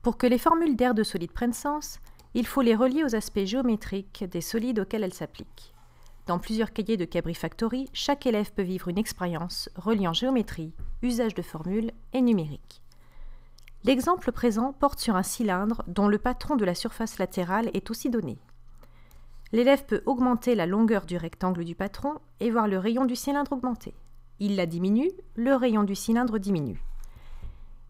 Pour que les formules d'aires de solides prennent sens, il faut les relier aux aspects géométriques des solides auxquels elles s'appliquent. Dans plusieurs cahiers de Cabri Factory, chaque élève peut vivre une expérience reliant géométrie, usage de formules et numérique. L'exemple présent porte sur un cylindre dont le patron de la surface latérale est aussi donné. L'élève peut augmenter la longueur du rectangle du patron et voir le rayon du cylindre augmenter. Il la diminue, le rayon du cylindre diminue.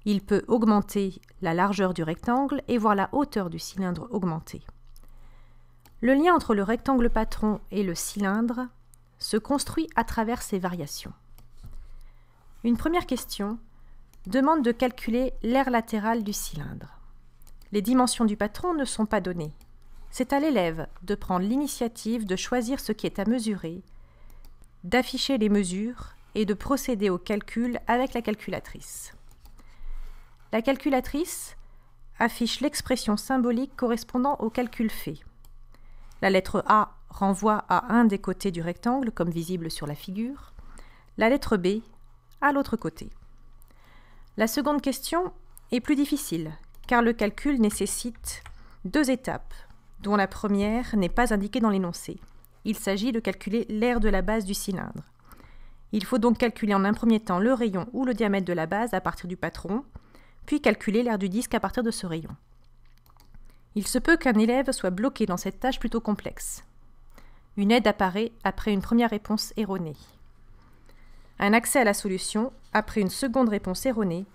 Il peut augmenter la largeur du rectangle et voir la hauteur du cylindre augmenter. Le lien entre le rectangle patron et le cylindre se construit à travers ces variations. Une première question demande de calculer l'aire latérale du cylindre. Les dimensions du patron ne sont pas données. C'est à l'élève de prendre l'initiative de choisir ce qui est à mesurer, d'afficher les mesures et de procéder au calcul avec la calculatrice. La calculatrice affiche l'expression symbolique correspondant au calcul fait. La lettre A renvoie à un des côtés du rectangle, comme visible sur la figure. La lettre B à l'autre côté. La seconde question est plus difficile, car le calcul nécessite 2 étapes, dont la première n'est pas indiquée dans l'énoncé. Il s'agit de calculer l'aire de la base du cylindre. Il faut donc calculer en un premier temps le rayon ou le diamètre de la base à partir du patron, puis calculer l'aire du disque à partir de ce rayon. Il se peut qu'un élève soit bloqué dans cette tâche plutôt complexe. Une aide apparaît après une première réponse erronée. Un accès à la solution, après une seconde réponse erronée,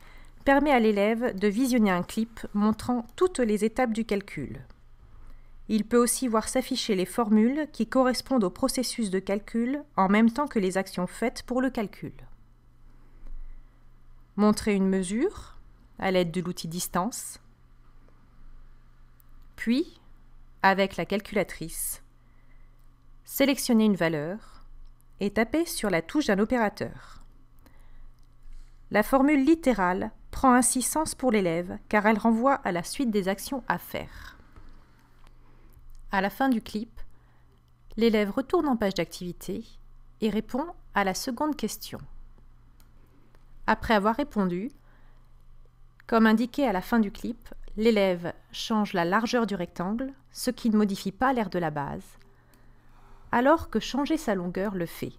permet à l'élève de visionner un clip montrant toutes les étapes du calcul. Il peut aussi voir s'afficher les formules qui correspondent au processus de calcul en même temps que les actions faites pour le calcul. Montrer une mesure à l'aide de l'outil distance, puis, avec la calculatrice, sélectionner une valeur et taper sur la touche d'un opérateur. La formule littérale prend ainsi sens pour l'élève car elle renvoie à la suite des actions à faire. À la fin du clip, l'élève retourne en page d'activité et répond à la seconde question. Après avoir répondu, comme indiqué à la fin du clip, l'élève change la largeur du rectangle, ce qui ne modifie pas l'aire de la base, alors que changer sa longueur le fait.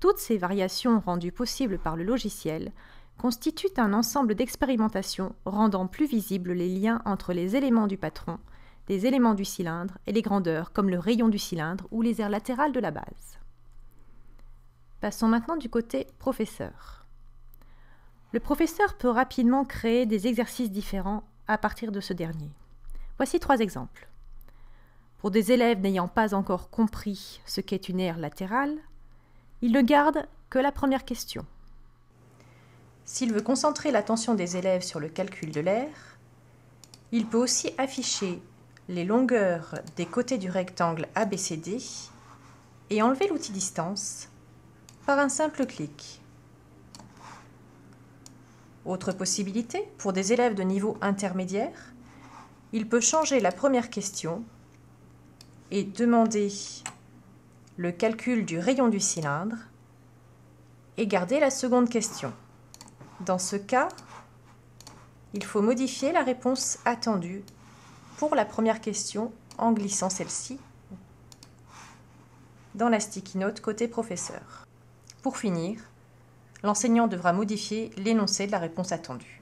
Toutes ces variations rendues possibles par le logiciel constituent un ensemble d'expérimentations rendant plus visibles les liens entre les éléments du patron, les éléments du cylindre et les grandeurs comme le rayon du cylindre ou les aires latérales de la base. Passons maintenant du côté professeur. Le professeur peut rapidement créer des exercices différents à partir de ce dernier. Voici 3 exemples. Pour des élèves n'ayant pas encore compris ce qu'est une aire latérale, il ne garde que la première question. S'il veut concentrer l'attention des élèves sur le calcul de l'aire, il peut aussi afficher les longueurs des côtés du rectangle ABCD et enlever l'outil distance par un simple clic. Autre possibilité, pour des élèves de niveau intermédiaire, il peut changer la première question et demander le calcul du rayon du cylindre et garder la seconde question. Dans ce cas, il faut modifier la réponse attendue pour la première question en glissant celle-ci dans la sticky note côté professeur. Pour finir, l'enseignant devra modifier l'énoncé de la réponse attendue.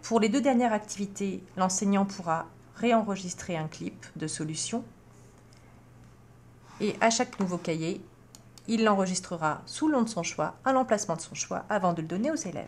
Pour les 2 dernières activités, l'enseignant pourra réenregistrer un clip de solution et à chaque nouveau cahier, il l'enregistrera sous le nom de son choix, à l'emplacement de son choix, avant de le donner aux élèves.